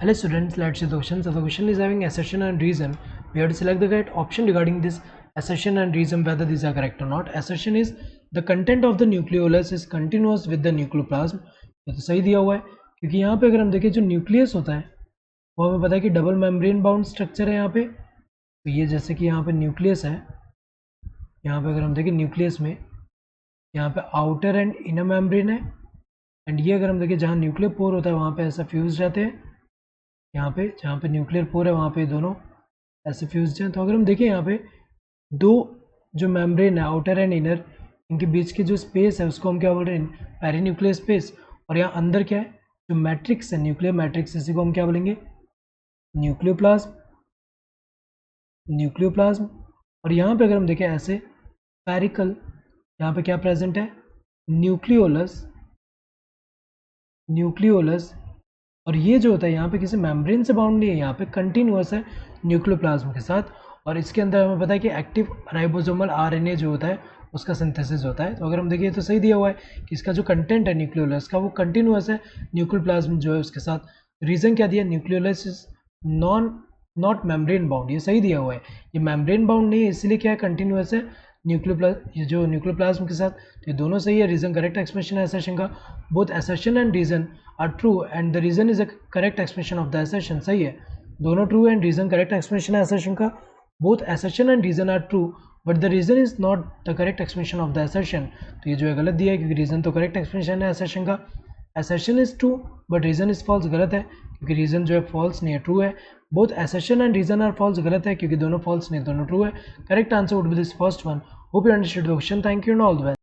Hello students, let's see the question. So the question is having assertion and reason. We have to select the correct option regarding this assertion and reason whether these are correct or not. Assertion is the content of the nucleolus is continuous with the nucleoplasm. ये तो सही दिया हुआ है क्योंकि यहाँ पे अगर हम देखें जो न्यूक्लियस होता है वो हमें पता है कि डबल मेम्ब्रेन बाउंड स्ट्रक्चर है यहाँ पे। तो ये जैसे कि यहाँ पे न्यूक्लियस है, यहाँ पे अगर हम देखें न्यूक्लियस में यहाँ पे आउटर एंड इनर मेम्ब्रेन है, एंड ये अगर हम देखें जहाँ न्यूक्लियर पोर होता है वहाँ पे ऐसा फ्यूज रहते हैं। यहाँ पे जहाँ पे न्यूक्लियर पोर है वहाँ पे दोनों ऐसे फ्यूज हैं। तो अगर हम देखें यहाँ पे दो जो मेम्ब्रेन है आउटर एंड इनर, इनके बीच की जो स्पेस है उसको हम क्या बोल रहे हैं, पेरीन्यूक्लियर स्पेस। और यहाँ अंदर क्या है, जो मैट्रिक्स है न्यूक्लियर मैट्रिक्स, इसी को हम क्या बोलेंगे, न्यूक्लियोप्लाज्म। न्यूक्लियोप्लाज्म। और यहाँ पे अगर हम देखें ऐसे पेरिकल, यहाँ पे क्या प्रेजेंट है, न्यूक्लियोलस। न्यूक्लियोलस। और ये जो होता है यहाँ पे किसी मेम्ब्रेन से बाउंड नहीं है, यहाँ पे कंटिन्यूअस है न्यूक्लियोप्लाज्म के साथ। और इसके अंदर हमें पता है कि एक्टिव राइबोसोमल आरएनए जो होता है उसका सिंथेसिस होता है। तो अगर हम देखिए तो सही दिया हुआ है कि इसका जो कंटेंट है न्यूक्लियोलस का वो कंटिन्यूअस है न्यूक्लियोप्लाज्म जो है उसके साथ। रीजन क्या दिया, nucleolus is not membrane bound, ये सही दिया हुआ है। ये मेम्ब्रेन बाउंड नहीं है इसलिए क्या है, कंटिन्यूअस है ये जो न्यूक्लियोप्लाज्म के साथ। तो ये दोनों सही है, रीजन करेक्ट एक्सप्रेशन है असर्शन का। Both assertion and reason are true and the reason is a correct expression of the assertion, सही है, दोनों true and reason correct expression है असर्शन का। Both assertion and reason are true but the reason is not the correct expression of the assertion. तो ये जो है गलत दिया है क्योंकि रीजन तो करेक्ट एक्सप्रेशन है असर्शन का। Assertion is true but reason is false, गलत है क्योंकि रीजन जो है फॉल्स नहीं है, ट्रू है। Both assertion and reason are false, गलत है क्योंकि दोनों फॉल्स नहीं दोनों ट्रू है। Correct answer would be this first one. Hope you understood the question. Thank you and all the best.